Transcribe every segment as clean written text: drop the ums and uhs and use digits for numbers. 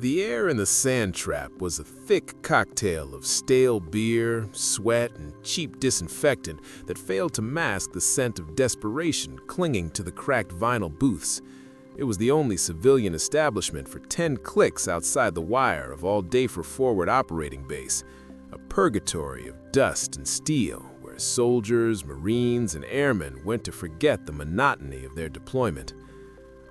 The air in the sand trap was a thick cocktail of stale beer, sweat, and cheap disinfectant that failed to mask the scent of desperation clinging to the cracked vinyl booths. It was the only civilian establishment for 10 clicks outside the wire of all-day-for forward operating base, a purgatory of dust and steel where soldiers, Marines, and airmen went to forget the monotony of their deployment.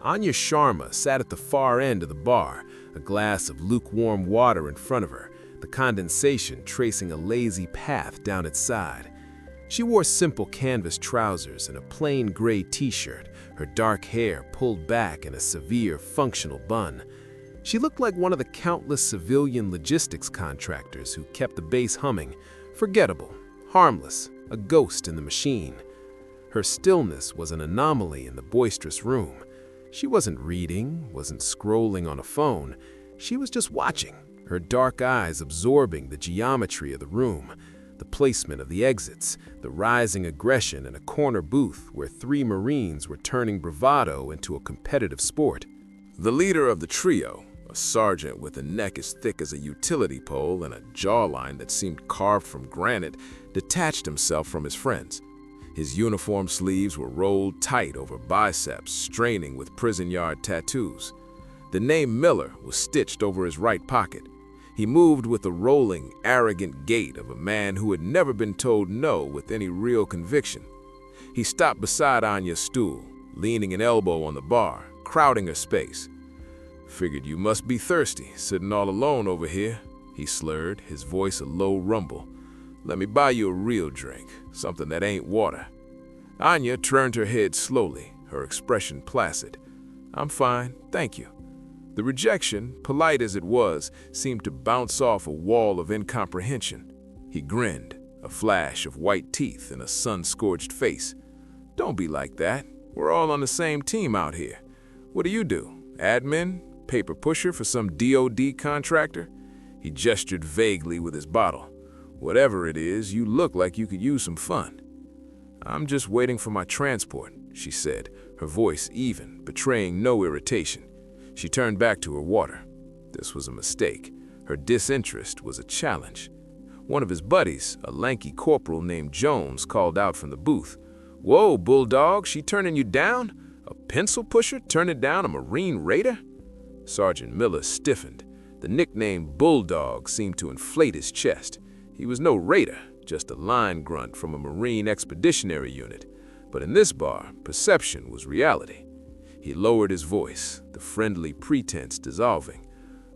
Anya Sharma sat at the far end of the bar, a glass of lukewarm water in front of her, the condensation tracing a lazy path down its side. She wore simple canvas trousers and a plain gray t-shirt, her dark hair pulled back in a severe functional bun. She looked like one of the countless civilian logistics contractors who kept the base humming, forgettable, harmless, a ghost in the machine. Her stillness was an anomaly in the boisterous room. She wasn't reading, wasn't scrolling on a phone. She was just watching, her dark eyes absorbing the geometry of the room, the placement of the exits, the rising aggression in a corner booth where 3 Marines were turning bravado into a competitive sport. The leader of the trio, a sergeant with a neck as thick as a utility pole and a jawline that seemed carved from granite, detached himself from his friends. His uniform sleeves were rolled tight over biceps, straining with prison yard tattoos. The name Miller was stitched over his right pocket. He moved with the rolling, arrogant gait of a man who had never been told no with any real conviction. He stopped beside Anya's stool, leaning an elbow on the bar, crowding her space. "Figured you must be thirsty, sitting all alone over here," he slurred, his voice a low rumble. "Let me buy you a real drink, something that ain't water." Anya turned her head slowly, her expression placid. "I'm fine, thank you." The rejection, polite as it was, seemed to bounce off a wall of incomprehension. He grinned, a flash of white teeth in a sun-scorched face. "Don't be like that. We're all on the same team out here. What do? Admin? Paper pusher for some DOD contractor?" He gestured vaguely with his bottle. "Whatever it is, you look like you could use some fun." "I'm just waiting for my transport," she said, her voice even, betraying no irritation. She turned back to her water. This was a mistake. Her disinterest was a challenge. One of his buddies, a lanky corporal named Jones, called out from the booth. "Whoa, bulldog, she turning you down? A pencil pusher turning down a Marine raider?" Sergeant Miller stiffened. The nickname Bulldog seemed to inflate his chest. He was no raider, just a line grunt from a Marine expeditionary unit. But in this bar, perception was reality. He lowered his voice, the friendly pretense dissolving.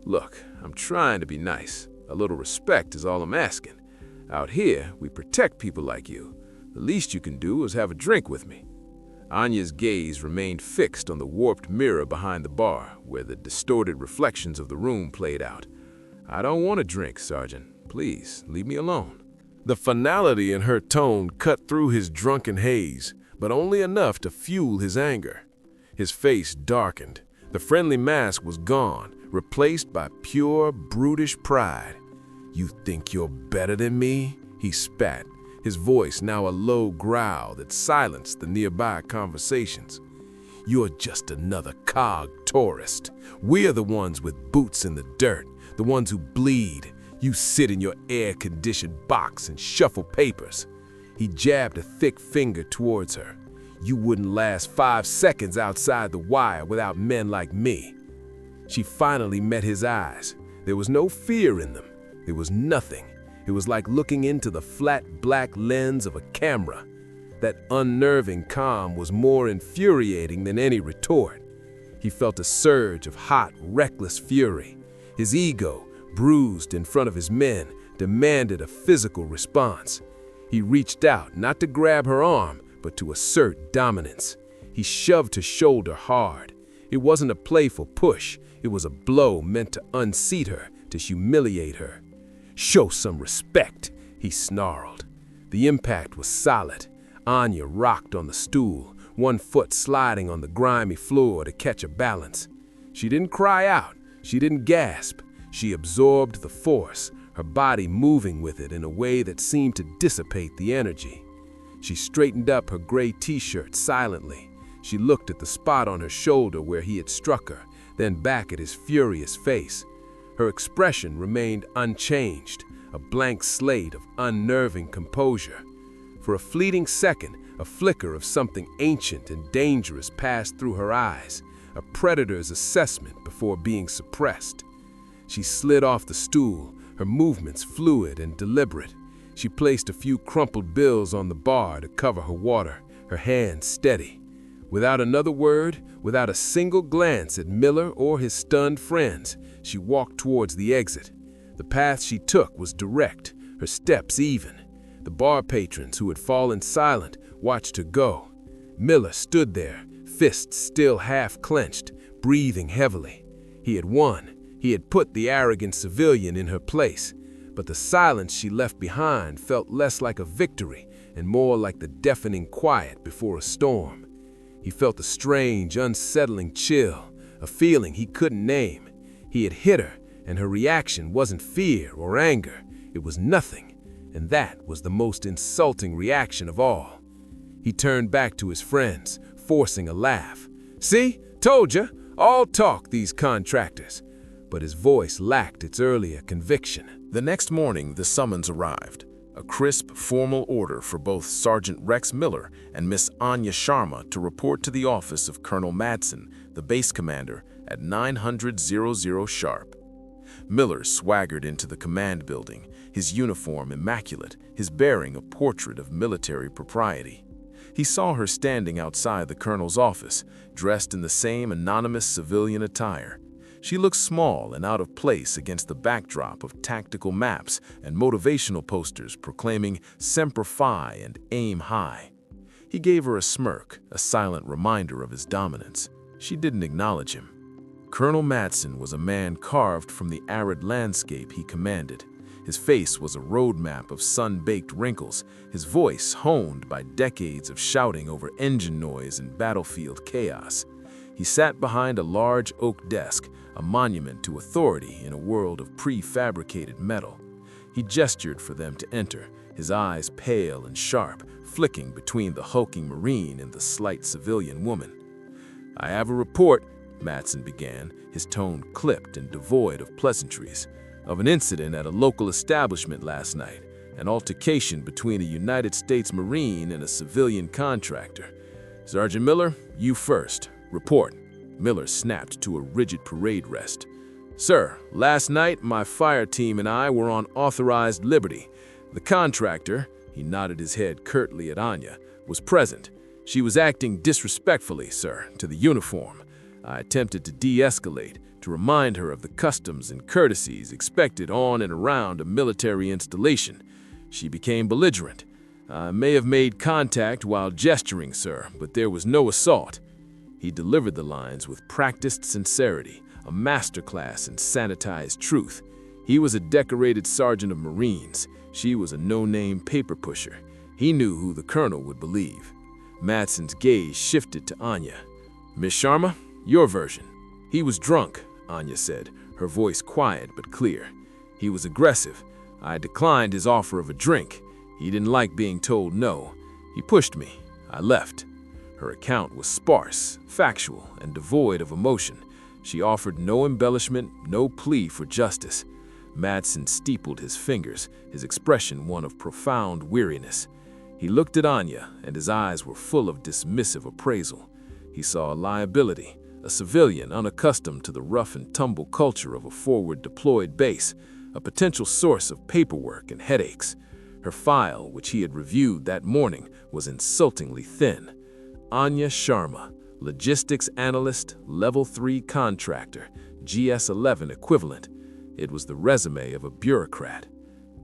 "Look, I'm trying to be nice. A little respect is all I'm asking. Out here, we protect people like you. The least you can do is have a drink with me." Anya's gaze remained fixed on the warped mirror behind the bar, where the distorted reflections of the room played out. "I don't want a drink, Sergeant. Please, leave me alone." The finality in her tone cut through his drunken haze, but only enough to fuel his anger. His face darkened. The friendly mask was gone, replaced by pure, brutish pride. "You think you're better than me?" he spat, his voice now a low growl that silenced the nearby conversations. "You're just another cog tourist. We're the ones with boots in the dirt, the ones who bleed. You sit in your air-conditioned box and shuffle papers." He jabbed a thick finger towards her. "You wouldn't last 5 seconds outside the wire without men like me." She finally met his eyes. There was no fear in them. There was nothing. It was like looking into the flat black lens of a camera. That unnerving calm was more infuriating than any retort. He felt a surge of hot, reckless fury. His ego, bruised in front of his men, demanded a physical response. He reached out, not to grab her arm, but to assert dominance. He shoved her shoulder hard. It wasn't a playful push. It was a blow meant to unseat her, to humiliate her. "Show some respect," he snarled. The impact was solid. Anya rocked on the stool, one foot sliding on the grimy floor to catch a balance. She didn't cry out. She didn't gasp. She absorbed the force, her body moving with it in a way that seemed to dissipate the energy. She straightened up her gray t-shirt silently. She looked at the spot on her shoulder where he had struck her, then back at his furious face. Her expression remained unchanged, a blank slate of unnerving composure. For a fleeting second, a flicker of something ancient and dangerous passed through her eyes, a predator's assessment before being suppressed. She slid off the stool, her movements fluid and deliberate. She placed a few crumpled bills on the bar to cover her water, her hands steady. Without another word, without a single glance at Miller or his stunned friends, she walked towards the exit. The path she took was direct, her steps even. The bar patrons who had fallen silent watched her go. Miller stood there, fists still half clenched, breathing heavily. He had won. He had put the arrogant civilian in her place. But the silence she left behind felt less like a victory and more like the deafening quiet before a storm. He felt a strange, unsettling chill, a feeling he couldn't name. He had hit her, and her reaction wasn't fear or anger. It was nothing, and that was the most insulting reaction of all. He turned back to his friends, forcing a laugh. "See? Told ya! All talk, these contractors." But his voice lacked its earlier conviction. The next morning, the summons arrived. A crisp, formal order for both Sergeant Rex Miller and Miss Anya Sharma to report to the office of Colonel Madsen, the base commander, at 900 sharp. Miller swaggered into the command building, his uniform immaculate, his bearing a portrait of military propriety. He saw her standing outside the colonel's office, dressed in the same anonymous civilian attire. She looked small and out of place against the backdrop of tactical maps and motivational posters proclaiming Semper Fi and Aim High. He gave her a smirk, a silent reminder of his dominance. She didn't acknowledge him. Colonel Madsen was a man carved from the arid landscape he commanded. His face was a roadmap of sun-baked wrinkles, his voice honed by decades of shouting over engine noise and battlefield chaos. He sat behind a large oak desk, a monument to authority in a world of prefabricated metal. He gestured for them to enter, his eyes pale and sharp, flicking between the hulking Marine and the slight civilian woman. "I have a report," Madsen began, his tone clipped and devoid of pleasantries, "of an incident at a local establishment last night, an altercation between a United States Marine and a civilian contractor. Sergeant Miller, you first. Report." Miller snapped to a rigid parade rest. "Sir, last night my fire team and I were on authorized liberty. The contractor," he nodded his head curtly at Anya, "was present. She was acting disrespectfully, sir, to the uniform. I attempted to de-escalate, to remind her of the customs and courtesies expected on and around a military installation. She became belligerent. I may have made contact while gesturing, sir, but there was no assault." He delivered the lines with practiced sincerity, a masterclass in sanitized truth. He was a decorated sergeant of Marines. She was a no-name paper pusher. He knew who the colonel would believe. Madsen's gaze shifted to Anya. "Miss Sharma, your version." "He was drunk," Anya said, her voice quiet but clear. "He was aggressive. I declined his offer of a drink. He didn't like being told no. He pushed me. I left." Her account was sparse, factual, and devoid of emotion. She offered no embellishment, no plea for justice. Madsen steepled his fingers, his expression one of profound weariness. He looked at Anya, and his eyes were full of dismissive appraisal. He saw a liability, a civilian unaccustomed to the rough-and-tumble culture of a forward-deployed base, a potential source of paperwork and headaches. Her file, which he had reviewed that morning, was insultingly thin. Anya Sharma, logistics analyst, level 3 contractor, GS-11 equivalent. It was the resume of a bureaucrat.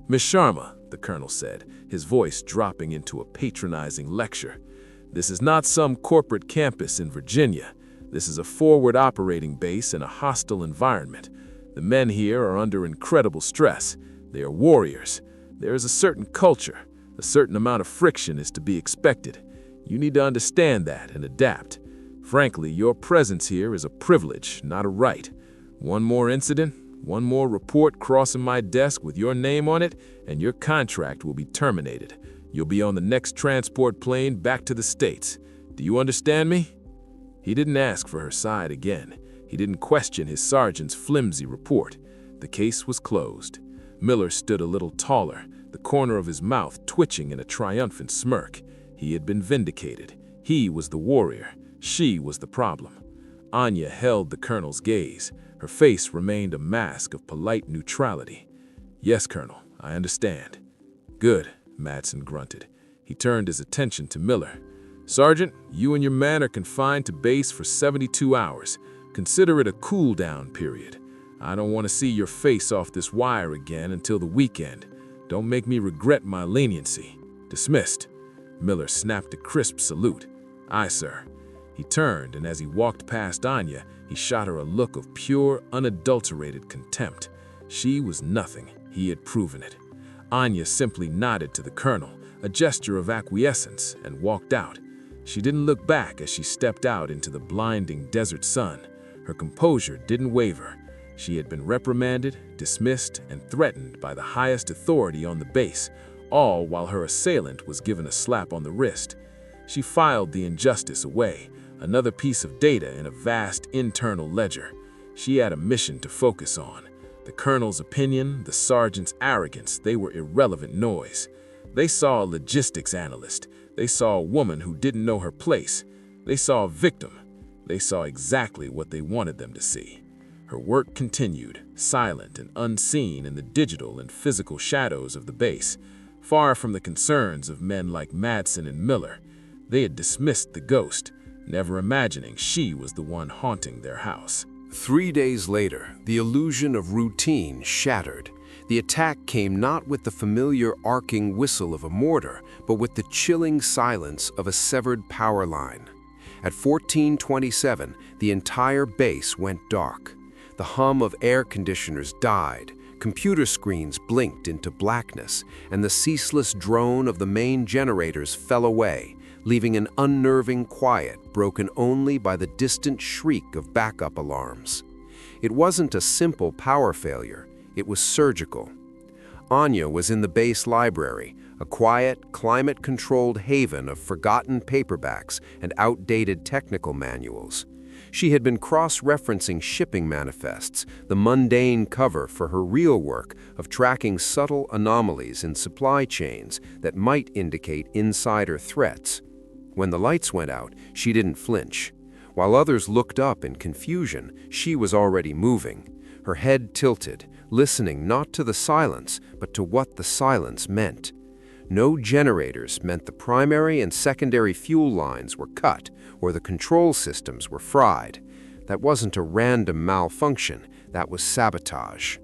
"Miss Sharma," the colonel said, his voice dropping into a patronizing lecture, "this is not some corporate campus in Virginia. This is a forward operating base in a hostile environment. The men here are under incredible stress. They are warriors. There is a certain culture. A certain amount of friction is to be expected. You need to understand that and adapt. Frankly, your presence here is a privilege, not a right. One more incident, one more report crossing my desk with your name on it, and your contract will be terminated. You'll be on the next transport plane back to the States. Do you understand me?" He didn't ask for her side again. He didn't question his sergeant's flimsy report. The case was closed. Miller stood a little taller, the corner of his mouth twitching in a triumphant smirk. He had been vindicated. He was the warrior. She was the problem. Anya held the colonel's gaze. Her face remained a mask of polite neutrality. "Yes, Colonel, I understand." "Good," Madsen grunted. He turned his attention to Miller. "Sergeant, you and your men are confined to base for 72 hours. Consider it a cool-down period. I don't want to see your face off this wire again until the weekend. Don't make me regret my leniency. Dismissed." Miller snapped a crisp salute. "Aye, sir." He turned, and as he walked past Anya, he shot her a look of pure, unadulterated contempt. She was nothing. He had proven it. Anya simply nodded to the colonel, a gesture of acquiescence, and walked out. She didn't look back as she stepped out into the blinding desert sun. Her composure didn't waver. She had been reprimanded, dismissed, and threatened by the highest authority on the base, all while her assailant was given a slap on the wrist. She filed the injustice away, another piece of data in a vast internal ledger. She had a mission to focus on. The colonel's opinion, the sergeant's arrogance, they were irrelevant noise. They saw a logistics analyst. They saw a woman who didn't know her place. They saw a victim. They saw exactly what they wanted them to see. Her work continued, silent and unseen in the digital and physical shadows of the base, far from the concerns of men like Madsen and Miller. They had dismissed the ghost, never imagining she was the one haunting their house. 3 days later, the illusion of routine shattered. The attack came not with the familiar arcing whistle of a mortar, but with the chilling silence of a severed power line. At 14:27, the entire base went dark. The hum of air conditioners died, computer screens blinked into blackness, and the ceaseless drone of the main generators fell away, leaving an unnerving quiet broken only by the distant shriek of backup alarms. It wasn't a simple power failure, it was surgical. Anya was in the base library, a quiet, climate-controlled haven of forgotten paperbacks and outdated technical manuals. She had been cross-referencing shipping manifests, the mundane cover for her real work of tracking subtle anomalies in supply chains that might indicate insider threats. When the lights went out, she didn't flinch. While others looked up in confusion, she was already moving, her head tilted, listening not to the silence, but to what the silence meant. No generators meant the primary and secondary fuel lines were cut or the control systems were fried. That wasn't a random malfunction, that was sabotage.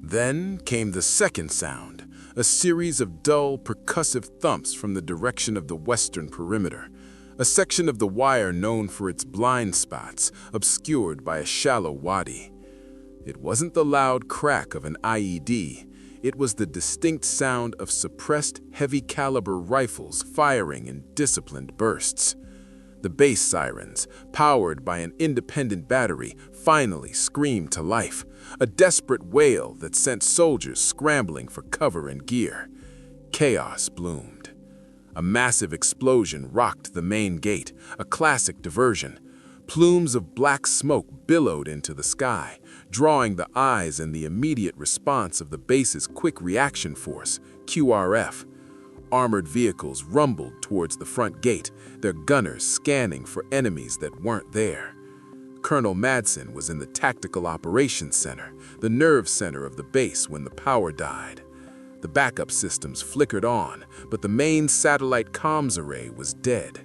Then came the second sound, a series of dull, percussive thumps from the direction of the western perimeter, a section of the wire known for its blind spots, obscured by a shallow wadi. It wasn't the loud crack of an IED. It was the distinct sound of suppressed heavy-caliber rifles firing in disciplined bursts. The base sirens, powered by an independent battery, finally screamed to life, a desperate wail that sent soldiers scrambling for cover and gear. Chaos bloomed. A massive explosion rocked the main gate, a classic diversion. Plumes of black smoke billowed into the sky, drawing the eyes and the immediate response of the base's Quick Reaction Force, QRF. Armored vehicles rumbled towards the front gate, their gunners scanning for enemies that weren't there. Colonel Madsen was in the Tactical Operations Center, the nerve center of the base when the power died. The backup systems flickered on, but the main satellite comms array was dead.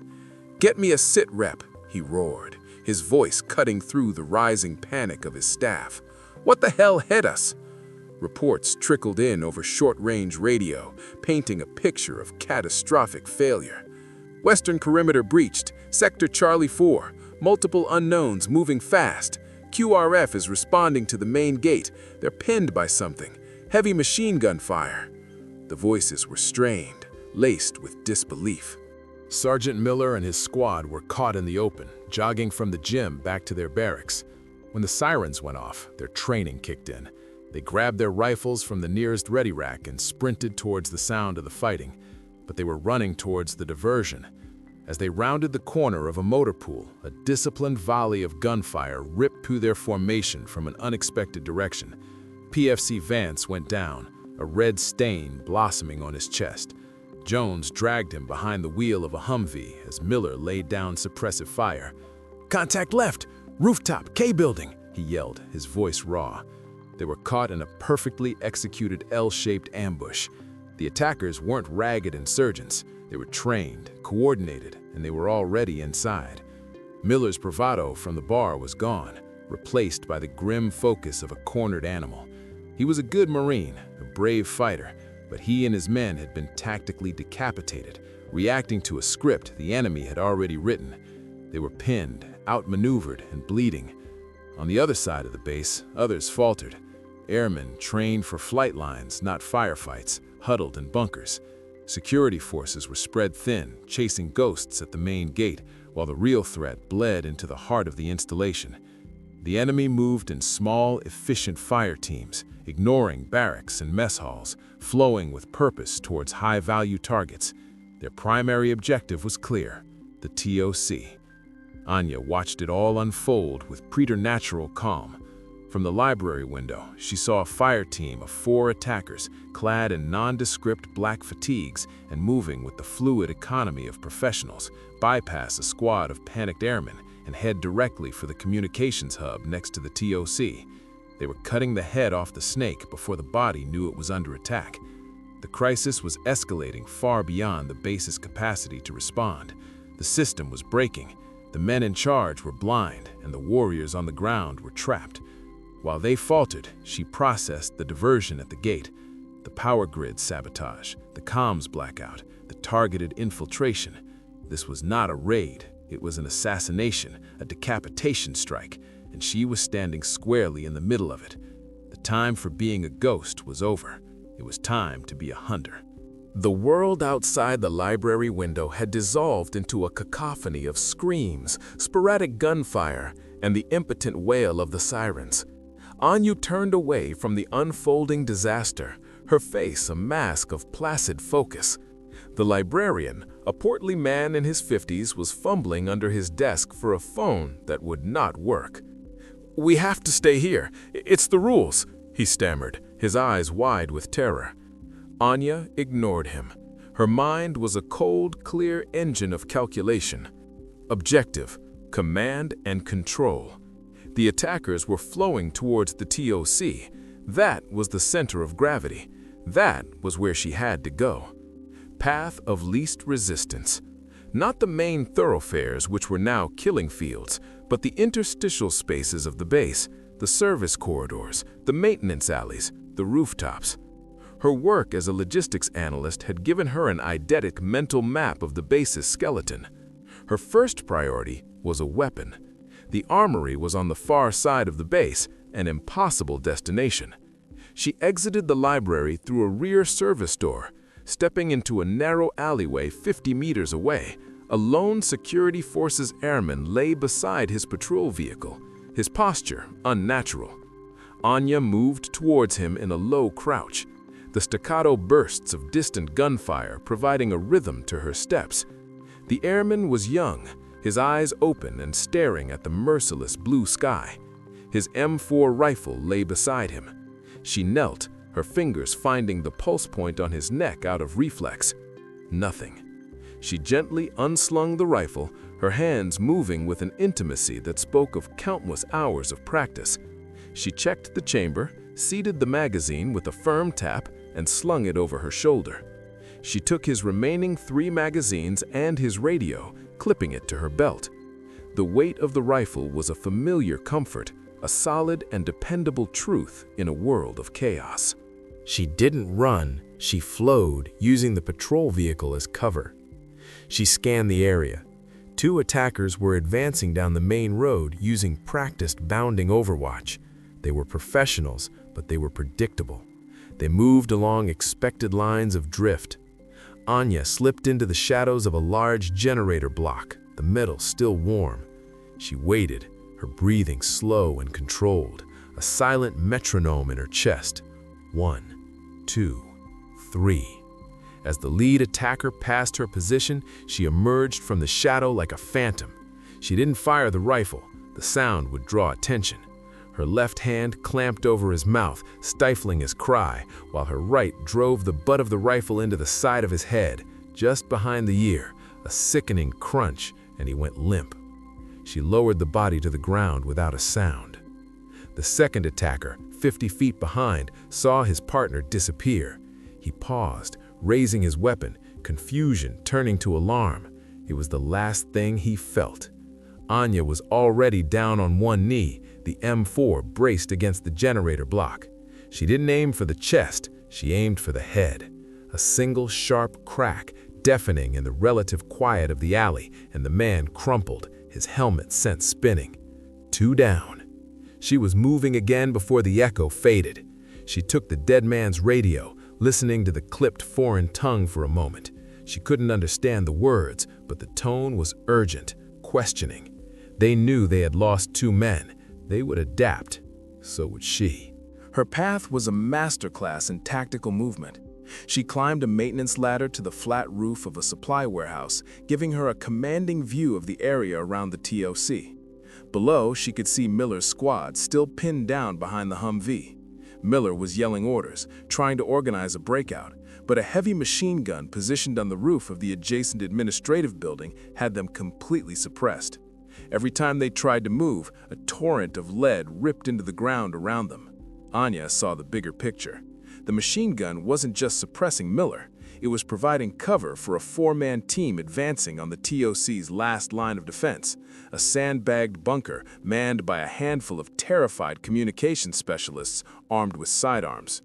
"Get me a sit rep," he roared, his voice cutting through the rising panic of his staff. "What the hell hit us?" Reports trickled in over short-range radio, painting a picture of catastrophic failure. "Western perimeter breached, Sector Charlie 4, multiple unknowns moving fast. QRF is responding to the main gate. They're pinned by something. Heavy machine gun fire." The voices were strained, laced with disbelief. Sergeant Miller and his squad were caught in the open, jogging from the gym back to their barracks. When the sirens went off, their training kicked in. They grabbed their rifles from the nearest ready rack and sprinted towards the sound of the fighting, but they were running towards the diversion. As they rounded the corner of a motor pool, a disciplined volley of gunfire ripped through their formation from an unexpected direction. PFC Vance went down, a red stain blossoming on his chest. Jones dragged him behind the wheel of a Humvee as Miller laid down suppressive fire. "Contact left! Rooftop, K-building!" he yelled, his voice raw. They were caught in a perfectly executed L-shaped ambush. The attackers weren't ragged insurgents. They were trained, coordinated, and they were already inside. Miller's bravado from the bar was gone, replaced by the grim focus of a cornered animal. He was a good Marine, a brave fighter, but he and his men had been tactically decapitated, reacting to a script the enemy had already written. They were pinned, outmaneuvered, and bleeding. On the other side of the base, others faltered. Airmen trained for flight lines, not firefights, huddled in bunkers. Security forces were spread thin, chasing ghosts at the main gate, while the real threat bled into the heart of the installation. The enemy moved in small, efficient fire teams, ignoring barracks and mess halls, flowing with purpose towards high-value targets. Their primary objective was clear: the TOC. Anya watched it all unfold with preternatural calm. From the library window, she saw a fire team of 4 attackers, clad in nondescript black fatigues and moving with the fluid economy of professionals, bypass a squad of panicked airmen and head directly for the communications hub next to the TOC. They were cutting the head off the snake before the body knew it was under attack. The crisis was escalating far beyond the base's capacity to respond. The system was breaking. The men in charge were blind, and the warriors on the ground were trapped. While they faltered, she processed the diversion at the gate, the power grid sabotage, the comms blackout, the targeted infiltration. This was not a raid, it was an assassination, a decapitation strike, and she was standing squarely in the middle of it. The time for being a ghost was over. It was time to be a hunter. The world outside the library window had dissolved into a cacophony of screams, sporadic gunfire, and the impotent wail of the sirens. Anya turned away from the unfolding disaster, her face a mask of placid focus. The librarian, a portly man in his 50s, was fumbling under his desk for a phone that would not work. "We have to stay here. It's the rules," he stammered, his eyes wide with terror. Anya ignored him. Her mind was a cold, clear engine of calculation. Objective, command, and control. The attackers were flowing towards the TOC. That was the center of gravity. That was where she had to go. Path of least resistance. Not the main thoroughfares, which were now killing fields, but the interstitial spaces of the base, the service corridors, the maintenance alleys, the rooftops. Her work as a logistics analyst had given her an eidetic mental map of the base's skeleton. Her first priority was a weapon. The armory was on the far side of the base, an impossible destination. She exited the library through a rear service door. Stepping into a narrow alleyway 50 meters away, a lone security forces airman lay beside his patrol vehicle, his posture unnatural. Anya moved towards him in a low crouch, the staccato bursts of distant gunfire providing a rhythm to her steps. The airman was young, his eyes open and staring at the merciless blue sky. His M4 rifle lay beside him. She knelt, her fingers finding the pulse point on his neck out of reflex. Nothing. She gently unslung the rifle, her hands moving with an intimacy that spoke of countless hours of practice. She checked the chamber, seated the magazine with a firm tap, and slung it over her shoulder. She took his remaining 3 magazines and his radio, clipping it to her belt. The weight of the rifle was a familiar comfort, a solid and dependable truth in a world of chaos. She didn't run, she flowed, using the patrol vehicle as cover. She scanned the area. 2 attackers were advancing down the main road using practiced bounding overwatch. They were professionals, but they were predictable. They moved along expected lines of drift. Anya slipped into the shadows of a large generator block, the metal still warm. She waited, her breathing slow and controlled, a silent metronome in her chest. 1, 2, 3. As the lead attacker passed her position, she emerged from the shadow like a phantom. She didn't fire the rifle. The sound would draw attention. Her left hand clamped over his mouth, stifling his cry, while her right drove the butt of the rifle into the side of his head, just behind the ear, a sickening crunch, and he went limp. She lowered the body to the ground without a sound. The second attacker, 50 feet behind, saw his partner disappear. He paused, raising his weapon, confusion turning to alarm. It was the last thing he felt. Anya was already down on one knee, the M4 braced against the generator block. She didn't aim for the chest, she aimed for the head. A single sharp crack, deafening in the relative quiet of the alley, and the man crumpled, his helmet sent spinning. 2 down. She was moving again before the echo faded. She took the dead man's radio, listening to the clipped foreign tongue for a moment. She couldn't understand the words, but the tone was urgent, questioning. They knew they had lost 2 men. They would adapt. So would she. Her path was a masterclass in tactical movement. She climbed a maintenance ladder to the flat roof of a supply warehouse, giving her a commanding view of the area around the TOC. Below, she could see Miller's squad still pinned down behind the Humvee. Miller was yelling orders, trying to organize a breakout, but a heavy machine gun positioned on the roof of the adjacent administrative building had them completely suppressed. Every time they tried to move, a torrent of lead ripped into the ground around them. Anya saw the bigger picture. The machine gun wasn't just suppressing Miller, it was providing cover for a 4-man team advancing on the TOC's last line of defense, a sandbagged bunker manned by a handful of terrified communications specialists armed with sidearms.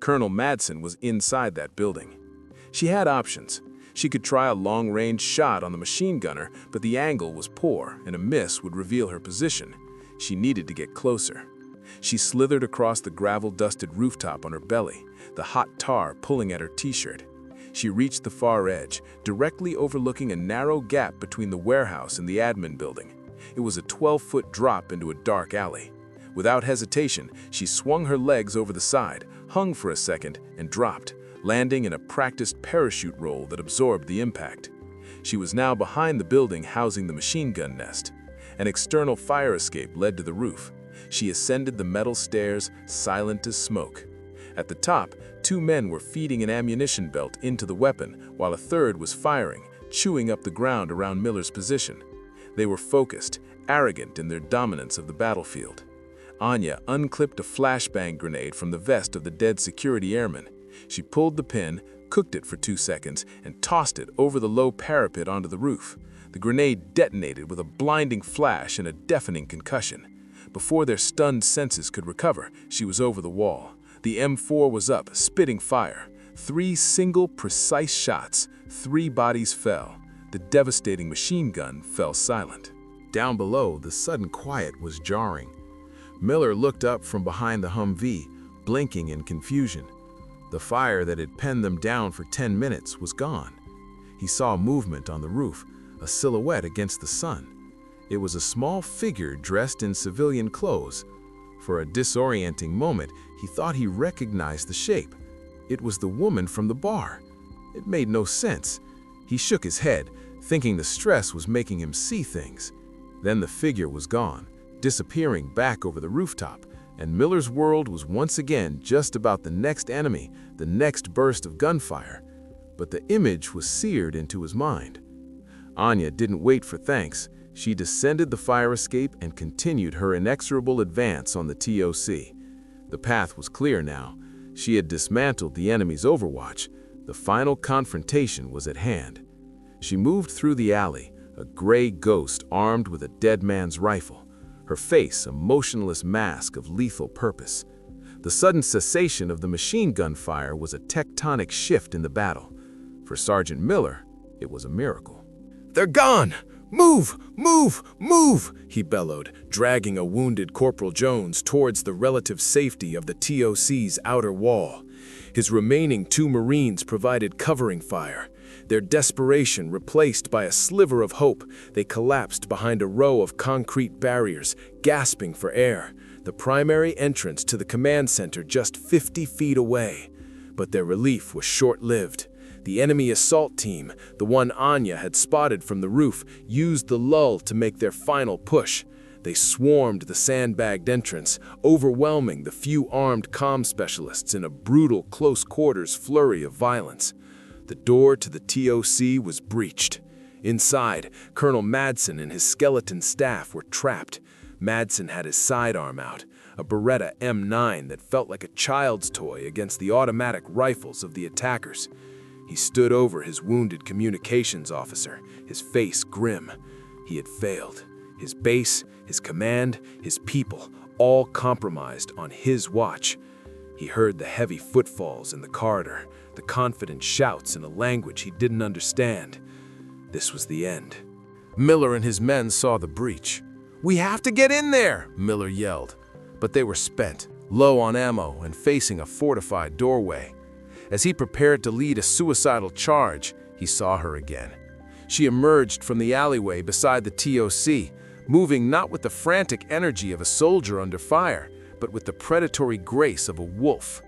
Colonel Madsen was inside that building. She had options. She could try a long-range shot on the machine gunner, but the angle was poor and a miss would reveal her position. She needed to get closer. She slithered across the gravel-dusted rooftop on her belly, the hot tar pulling at her t-shirt. She reached the far edge, directly overlooking a narrow gap between the warehouse and the admin building. It was a 12-foot drop into a dark alley. Without hesitation, she swung her legs over the side, hung for a second, and dropped, landing in a practiced parachute roll that absorbed the impact. She was now behind the building housing the machine gun nest. An external fire escape led to the roof. She ascended the metal stairs, silent as smoke. At the top, 2 men were feeding an ammunition belt into the weapon, while a third was firing, chewing up the ground around Miller's position. They were focused, arrogant in their dominance of the battlefield. Anya unclipped a flashbang grenade from the vest of the dead security airman. She pulled the pin, cooked it for 2 seconds, and tossed it over the low parapet onto the roof. The grenade detonated with a blinding flash and a deafening concussion. Before their stunned senses could recover, she was over the wall. The M4 was up, spitting fire. 3 single, precise shots. 3 bodies fell. The devastating machine gun fell silent. Down below, the sudden quiet was jarring. Miller looked up from behind the Humvee, blinking in confusion. The fire that had penned them down for 10 minutes was gone. He saw movement on the roof, a silhouette against the sun. It was a small figure dressed in civilian clothes. For a disorienting moment, he thought he recognized the shape. It was the woman from the bar. It made no sense. He shook his head, thinking the stress was making him see things. Then the figure was gone, disappearing back over the rooftop, and Miller's world was once again just about the next enemy, the next burst of gunfire. But the image was seared into his mind. Anya didn't wait for thanks. She descended the fire escape and continued her inexorable advance on the TOC. The path was clear now. She had dismantled the enemy's overwatch. The final confrontation was at hand. She moved through the alley, a gray ghost armed with a dead man's rifle, her face a motionless mask of lethal purpose. The sudden cessation of the machine gun fire was a tectonic shift in the battle. For Sergeant Miller, it was a miracle. "They're gone! Move! Move! Move!" he bellowed, dragging a wounded Corporal Jones towards the relative safety of the TOC's outer wall. His remaining 2 Marines provided covering fire. Their desperation replaced by a sliver of hope, they collapsed behind a row of concrete barriers, gasping for air, the primary entrance to the command center just 50 feet away. But their relief was short-lived. The enemy assault team, the one Anya had spotted from the roof, used the lull to make their final push. They swarmed the sandbagged entrance, overwhelming the few armed comm specialists in a brutal close-quarters flurry of violence. The door to the TOC was breached. Inside, Colonel Madsen and his skeleton staff were trapped. Madsen had his sidearm out, a Beretta M9 that felt like a child's toy against the automatic rifles of the attackers. He stood over his wounded communications officer, his face grim. He had failed. His base, his command, his people, all compromised on his watch. He heard the heavy footfalls in the corridor, the confident shouts in a language he didn't understand. This was the end. Miller and his men saw the breach. "We have to get in there!" Miller yelled. But they were spent, low on ammo, and facing a fortified doorway. As he prepared to lead a suicidal charge, he saw her again. She emerged from the alleyway beside the TOC, moving not with the frantic energy of a soldier under fire, but with the predatory grace of a wolf.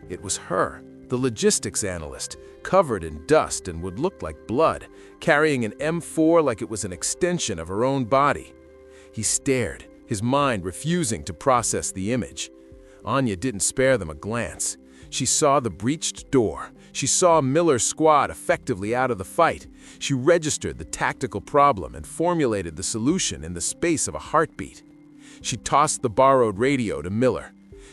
It was her, the logistics analyst, covered in dust and would look like blood, carrying an M4 like it was an extension of her own body. He stared, his mind refusing to process the image. Anya didn't spare them a glance. She saw the breached door. She saw Miller's squad effectively out of the fight. She registered the tactical problem and formulated the solution in the space of a heartbeat. She tossed the borrowed radio to Miller.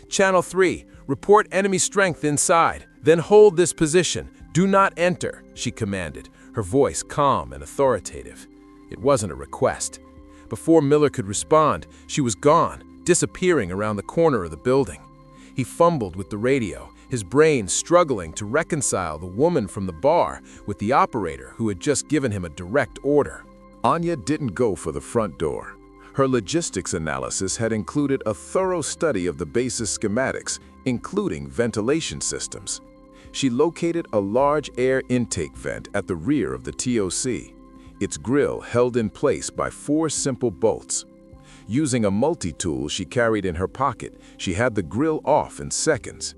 "Channel 3, report enemy strength inside. Then hold this position. Do not enter," she commanded, her voice calm and authoritative. It wasn't a request. Before Miller could respond, she was gone, disappearing around the corner of the building. He fumbled with the radio, his brain struggling to reconcile the woman from the bar with the operator who had just given him a direct order. Anya didn't go for the front door. Her logistics analysis had included a thorough study of the base's schematics, including ventilation systems. She located a large air intake vent at the rear of the TOC, its grill held in place by 4 simple bolts. Using a multi-tool she carried in her pocket, she had the grill off in seconds.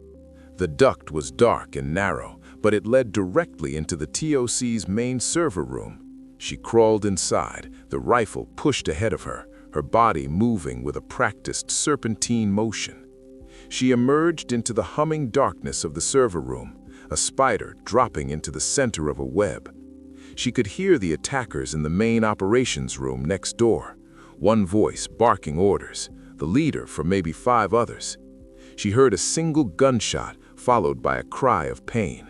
The duct was dark and narrow, but it led directly into the TOC's main server room. She crawled inside, the rifle pushed ahead of her, her body moving with a practiced serpentine motion. She emerged into the humming darkness of the server room, a spider dropping into the center of a web. She could hear the attackers in the main operations room next door, one voice barking orders, the leader for maybe 5 others. She heard a single gunshot followed by a cry of pain.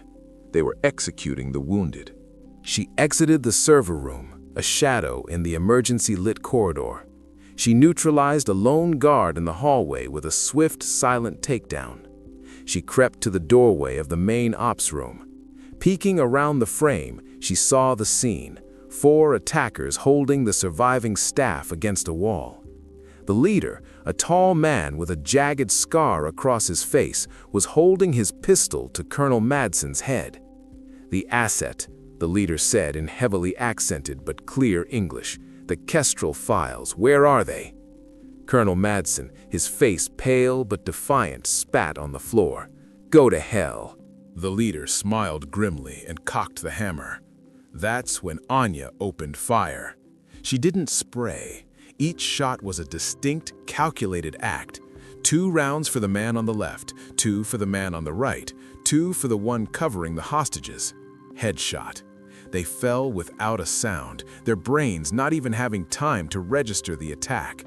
They were executing the wounded. She exited the server room, a shadow in the emergency-lit corridor. She neutralized a lone guard in the hallway with a swift, silent takedown. She crept to the doorway of the main ops room. Peeking around the frame, she saw the scene, 4 attackers holding the surviving staff against a wall. The leader, a tall man with a jagged scar across his face, was holding his pistol to Colonel Madsen's head. "The asset," the leader said in heavily accented but clear English. "The Kestrel files, where are they?" Colonel Madsen, his face pale but defiant, spat on the floor. "Go to hell." The leader smiled grimly and cocked the hammer. That's when Anya opened fire. She didn't spray. Each shot was a distinct, calculated act. 2 rounds for the man on the left, 2 for the man on the right, 2 for the one covering the hostages. Headshot. They fell without a sound, their brains not even having time to register the attack.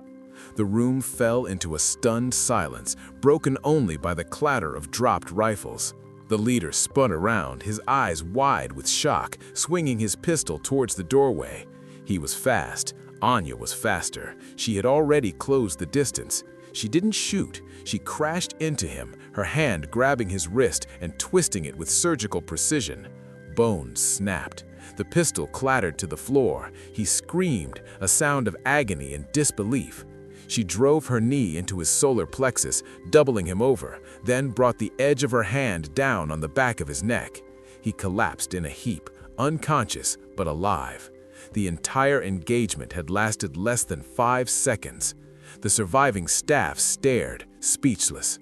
The room fell into a stunned silence, broken only by the clatter of dropped rifles. The leader spun around, his eyes wide with shock, swinging his pistol towards the doorway. He was fast. Anya was faster. She had already closed the distance. She didn't shoot. She crashed into him, her hand grabbing his wrist and twisting it with surgical precision. Bones snapped. The pistol clattered to the floor. He screamed, a sound of agony and disbelief. She drove her knee into his solar plexus, doubling him over, then brought the edge of her hand down on the back of his neck. He collapsed in a heap, unconscious but alive. The entire engagement had lasted less than 5 seconds. The surviving staff stared, speechless.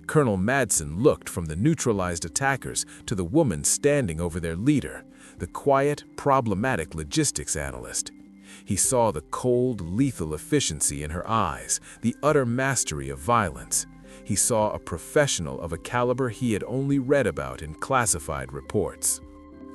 Colonel Madsen looked from the neutralized attackers to the woman standing over their leader, the quiet, problematic logistics analyst. He saw the cold, lethal efficiency in her eyes, the utter mastery of violence. He saw a professional of a caliber he had only read about in classified reports.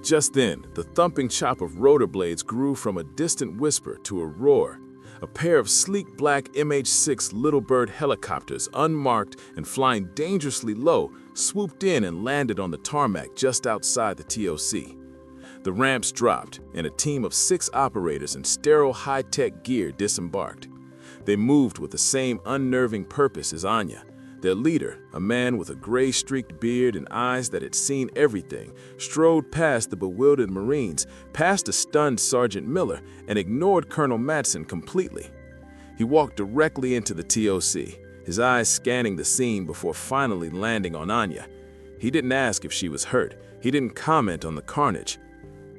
Just then, the thumping chop of rotor blades grew from a distant whisper to a roar. A pair of sleek black MH-6 Little Bird helicopters, unmarked and flying dangerously low, swooped in and landed on the tarmac just outside the TOC. The ramps dropped, and a team of 6 operators in sterile high-tech gear disembarked. They moved with the same unnerving purpose as Anya. Their leader, a man with a gray-streaked beard and eyes that had seen everything, strode past the bewildered Marines, past a stunned Sergeant Miller, and ignored Colonel Madsen completely. He walked directly into the TOC, his eyes scanning the scene before finally landing on Anya. He didn't ask if she was hurt. He didn't comment on the carnage.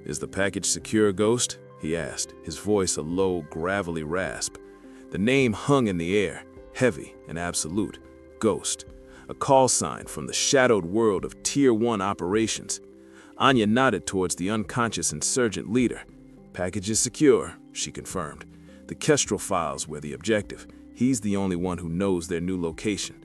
"Is the package secure, Ghost?" he asked, his voice a low, gravelly rasp. The name hung in the air, heavy and absolute. Ghost, a call sign from the shadowed world of Tier 1 operations. Anya nodded towards the unconscious insurgent leader. "Package is secure," she confirmed. "The Kestrel files were the objective. He's the only one who knows their new location."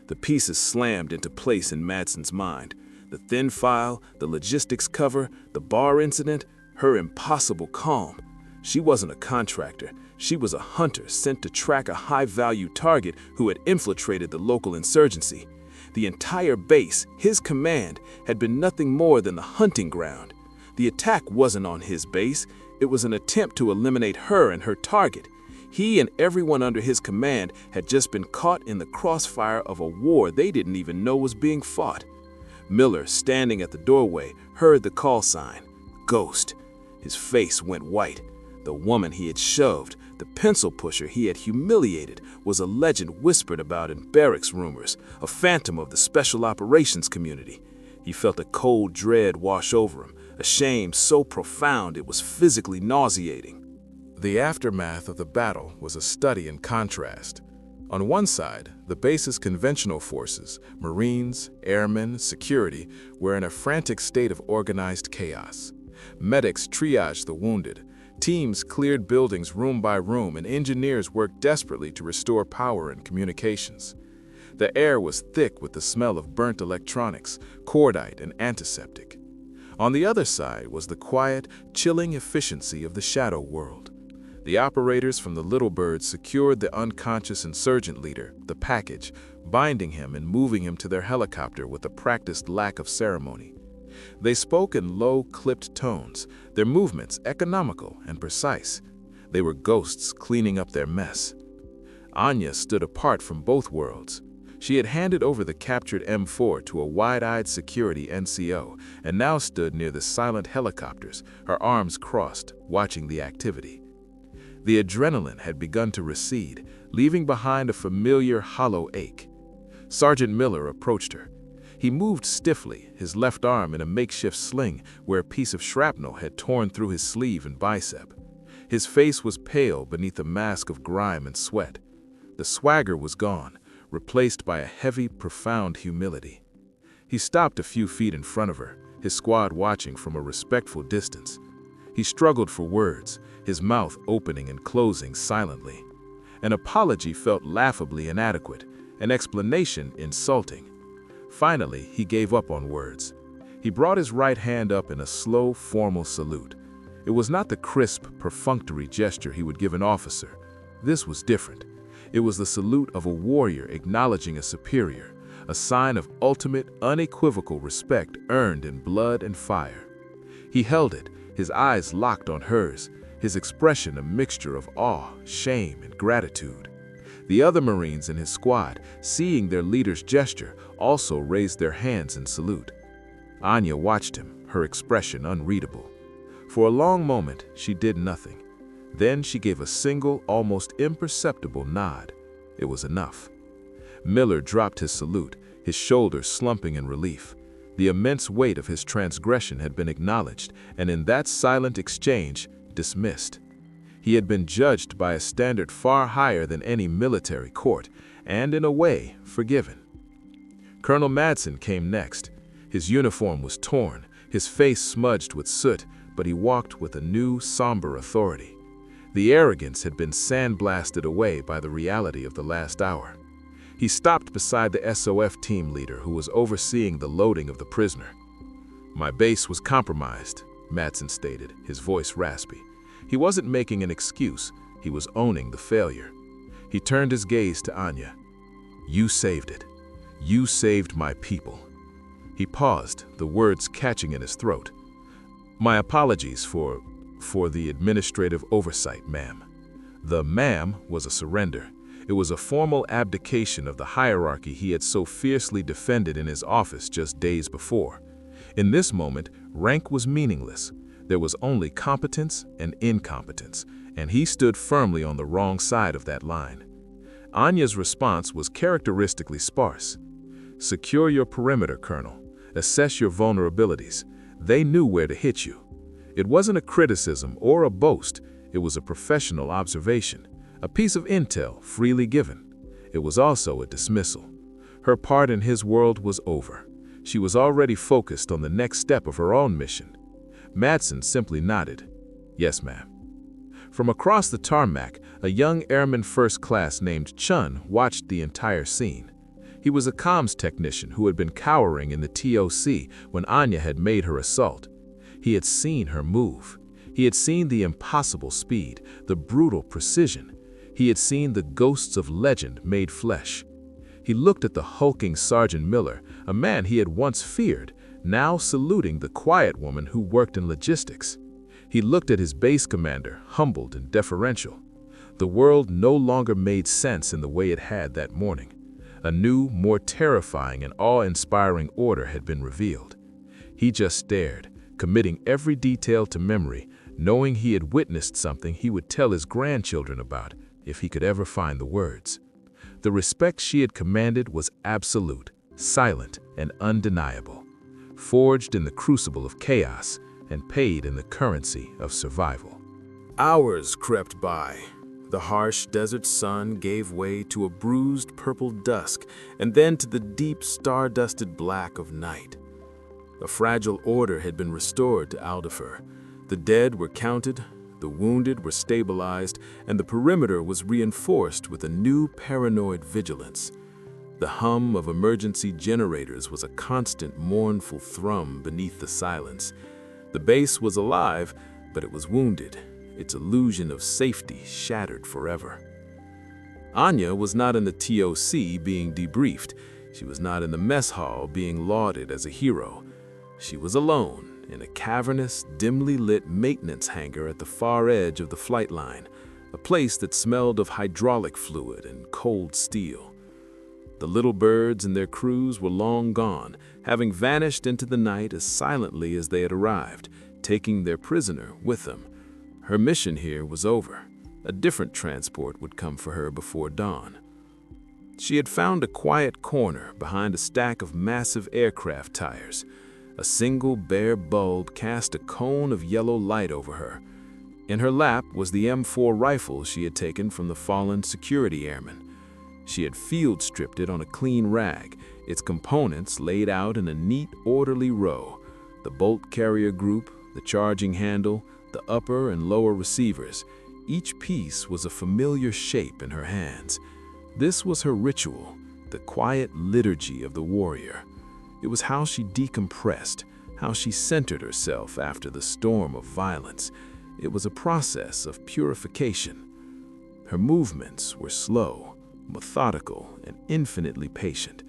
The pieces slammed into place in Madsen's mind. The thin file, the logistics cover, the bar incident, her impossible calm. She wasn't a contractor. She was a hunter sent to track a high-value target who had infiltrated the local insurgency. The entire base, his command, had been nothing more than the hunting ground. The attack wasn't on his base. It was an attempt to eliminate her and her target. He and everyone under his command had just been caught in the crossfire of a war they didn't even know was being fought. Miller, standing at the doorway, heard the call sign. Ghost. His face went white. The woman he had shoved, the pencil pusher he had humiliated, was a legend whispered about in barracks rumors, a phantom of the special operations community. He felt a cold dread wash over him, a shame so profound it was physically nauseating. The aftermath of the battle was a study in contrast. On one side, the base's conventional forces, Marines, airmen, security, were in a frantic state of organized chaos. Medics triaged the wounded. Teams cleared buildings room by room, and engineers worked desperately to restore power and communications. The air was thick with the smell of burnt electronics, cordite, and antiseptic. On the other side was the quiet, chilling efficiency of the shadow world. The operators from the Little Bird secured the unconscious insurgent leader, the package, binding him and moving him to their helicopter with a practiced lack of ceremony. They spoke in low, clipped tones, their movements economical and precise. They were ghosts cleaning up their mess. Anya stood apart from both worlds. She had handed over the captured M4 to a wide-eyed security NCO and now stood near the silent helicopters, her arms crossed, watching the activity. The adrenaline had begun to recede, leaving behind a familiar hollow ache. Sergeant Miller approached her. He moved stiffly, his left arm in a makeshift sling where a piece of shrapnel had torn through his sleeve and bicep. His face was pale beneath a mask of grime and sweat. The swagger was gone, replaced by a heavy, profound humility. He stopped a few feet in front of her, his squad watching from a respectful distance. He struggled for words, his mouth opening and closing silently. An apology felt laughably inadequate, an explanation insulting. Finally, he gave up on words. He brought his right hand up in a slow, formal salute. It was not the crisp, perfunctory gesture he would give an officer. This was different. It was the salute of a warrior acknowledging a superior, a sign of ultimate, unequivocal respect earned in blood and fire. He held it, his eyes locked on hers, his expression a mixture of awe, shame, and gratitude. The other Marines in his squad, seeing their leader's gesture, also raised their hands in salute. Anya watched him, her expression unreadable. For a long moment, she did nothing. Then she gave a single, almost imperceptible nod. It was enough. Miller dropped his salute, his shoulders slumping in relief. The immense weight of his transgression had been acknowledged, and in that silent exchange, dismissed. He had been judged by a standard far higher than any military court, and in a way, forgiven. Colonel Madsen came next. His uniform was torn, his face smudged with soot, but he walked with a new, somber authority. The arrogance had been sandblasted away by the reality of the last hour. He stopped beside the SOF team leader who was overseeing the loading of the prisoner. "My base was compromised," Madsen stated, his voice raspy. He wasn't making an excuse, he was owning the failure. He turned his gaze to Anya. "You saved it. You saved my people." He paused, the words catching in his throat. "My apologies for the administrative oversight, ma'am." The ma'am was a surrender. It was a formal abdication of the hierarchy he had so fiercely defended in his office just days before. In this moment, rank was meaningless. There was only competence and incompetence, and he stood firmly on the wrong side of that line. Anya's response was characteristically sparse. "Secure your perimeter, Colonel. Assess your vulnerabilities. They knew where to hit you." It wasn't a criticism or a boast, it was a professional observation, a piece of intel freely given. It was also a dismissal. Her part in his world was over. She was already focused on the next step of her own mission. Madsen simply nodded. "Yes, ma'am." From across the tarmac, a young airman first class named Chun watched the entire scene. He was a comms technician who had been cowering in the TOC when Anya had made her assault. He had seen her move. He had seen the impossible speed, the brutal precision. He had seen the ghosts of legend made flesh. He looked at the hulking Sergeant Miller, a man he had once feared, now saluting the quiet woman who worked in logistics. He looked at his base commander, humbled and deferential. The world no longer made sense in the way it had that morning. A new, more terrifying and awe-inspiring order had been revealed. He just stared, committing every detail to memory, knowing he had witnessed something he would tell his grandchildren about if he could ever find the words. The respect she had commanded was absolute, silent, and undeniable, forged in the crucible of chaos and paid in the currency of survival. Hours crept by. The harsh desert sun gave way to a bruised purple dusk and then to the deep star-dusted black of night. A fragile order had been restored to Aldefer. The dead were counted, the wounded were stabilized, and the perimeter was reinforced with a new paranoid vigilance. The hum of emergency generators was a constant mournful thrum beneath the silence. The base was alive, but it was wounded, its illusion of safety shattered forever. Anya was not in the TOC being debriefed. She was not in the mess hall being lauded as a hero. She was alone in a cavernous, dimly lit maintenance hangar at the far edge of the flight line, a place that smelled of hydraulic fluid and cold steel. The little birds and their crews were long gone, having vanished into the night as silently as they had arrived, taking their prisoner with them. Her mission here was over. A different transport would come for her before dawn. She had found a quiet corner behind a stack of massive aircraft tires. A single bare bulb cast a cone of yellow light over her. In her lap was the M4 rifle she had taken from the fallen security airman. She had field stripped it on a clean rag, its components laid out in a neat, orderly row. The bolt carrier group, the charging handle, the upper and lower receivers. Each piece was a familiar shape in her hands. This was her ritual, the quiet liturgy of the warrior. It was how she decompressed, how she centered herself after the storm of violence. It was a process of purification. Her movements were slow, methodical, and infinitely patient.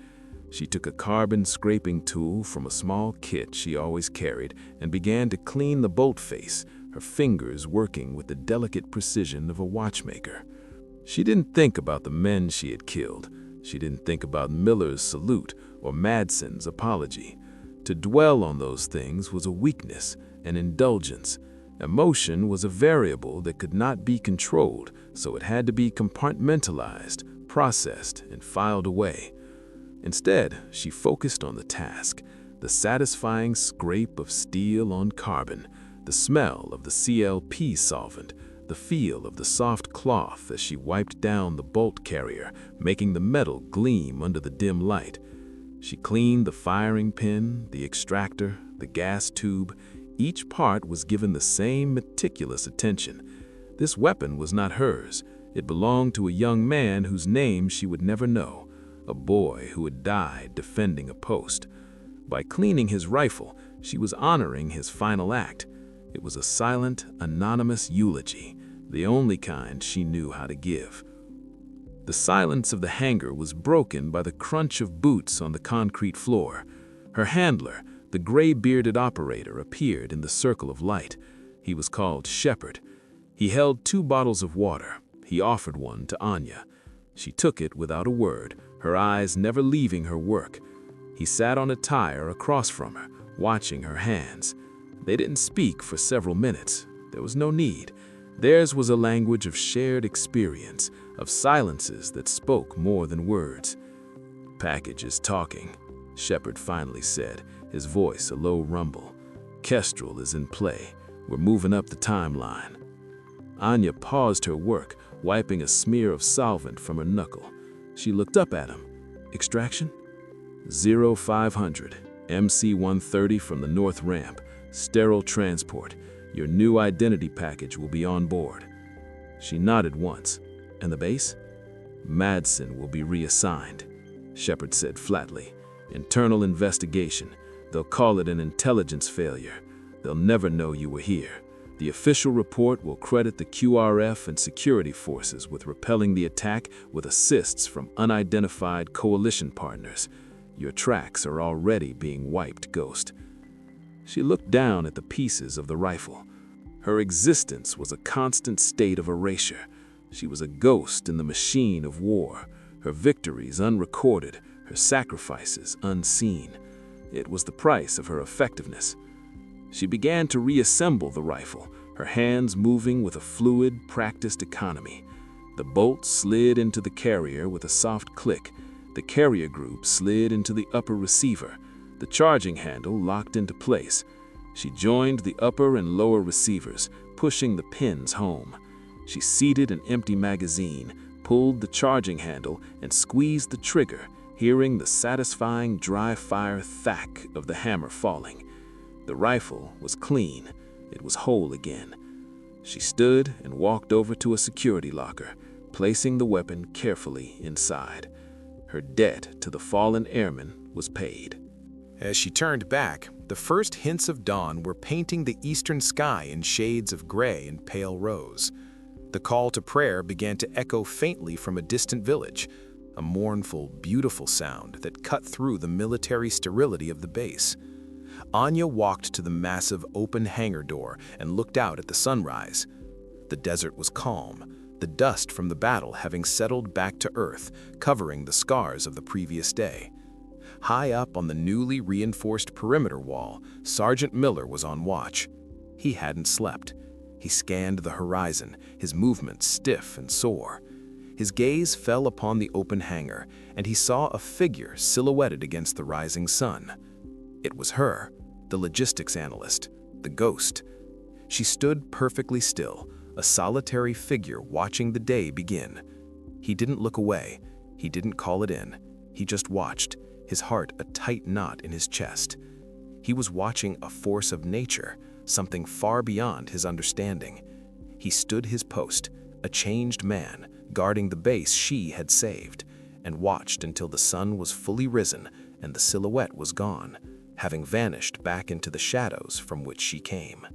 She took a carbon scraping tool from a small kit she always carried and began to clean the bolt face, her fingers working with the delicate precision of a watchmaker. She didn't think about the men she had killed. She didn't think about Miller's salute or Madsen's apology. To dwell on those things was a weakness, an indulgence. Emotion was a variable that could not be controlled, so it had to be compartmentalized, processed, and filed away. Instead, she focused on the task, the satisfying scrape of steel on carbon, the smell of the CLP solvent, the feel of the soft cloth as she wiped down the bolt carrier, making the metal gleam under the dim light. She cleaned the firing pin, the extractor, the gas tube. Each part was given the same meticulous attention. This weapon was not hers. It belonged to a young man whose name she would never know, a boy who had died defending a post. By cleaning his rifle, she was honoring his final act. It was a silent, anonymous eulogy, the only kind she knew how to give. The silence of the hangar was broken by the crunch of boots on the concrete floor. Her handler, the gray-bearded operator, appeared in the circle of light. He was called Shepard. He held 2 bottles of water. He offered one to Anya. She took it without a word, her eyes never leaving her work. He sat on a tire across from her, watching her hands. They didn't speak for several minutes. There was no need. Theirs was a language of shared experience, of silences that spoke more than words. "Package is talking," Shepard finally said, his voice a low rumble. "Kestrel is in play. We're moving up the timeline." Anya paused her work, wiping a smear of solvent from her knuckle. She looked up at him. "Extraction?" 0500, MC-130 from the north ramp. Sterile transport. Your new identity package will be on board. She nodded once. "And the base?" "Madsen will be reassigned," Shepard said flatly. "Internal investigation. They'll call it an intelligence failure. They'll never know you were here. The official report will credit the QRF and security forces with repelling the attack with assists from unidentified coalition partners. Your tracks are already being wiped, Ghost." She looked down at the pieces of the rifle. Her existence was a constant state of erasure. She was a ghost in the machine of war, her victories unrecorded, her sacrifices unseen. It was the price of her effectiveness. She began to reassemble the rifle, her hands moving with a fluid, practiced economy. The bolt slid into the carrier with a soft click. The carrier group slid into the upper receiver. The charging handle locked into place. She joined the upper and lower receivers, pushing the pins home. She seated an empty magazine, pulled the charging handle, and squeezed the trigger, hearing the satisfying dry-fire thwack of the hammer falling. The rifle was clean. It was whole again. She stood and walked over to a security locker, placing the weapon carefully inside. Her debt to the fallen airman was paid. As she turned back, the first hints of dawn were painting the eastern sky in shades of gray and pale rose. The call to prayer began to echo faintly from a distant village, a mournful, beautiful sound that cut through the military sterility of the base. Anya walked to the massive open hangar door and looked out at the sunrise. The desert was calm, the dust from the battle having settled back to earth, covering the scars of the previous day. High up on the newly reinforced perimeter wall, Sergeant Miller was on watch. He hadn't slept. He scanned the horizon, his movements stiff and sore. His gaze fell upon the open hangar, and he saw a figure silhouetted against the rising sun. It was her, the logistics analyst, the ghost. She stood perfectly still, a solitary figure watching the day begin. He didn't look away. He didn't call it in. He just watched, his heart a tight knot in his chest. He was watching a force of nature, something far beyond his understanding. He stood his post, a changed man, guarding the base she had saved, and watched until the sun was fully risen and the silhouette was gone, having vanished back into the shadows from which she came.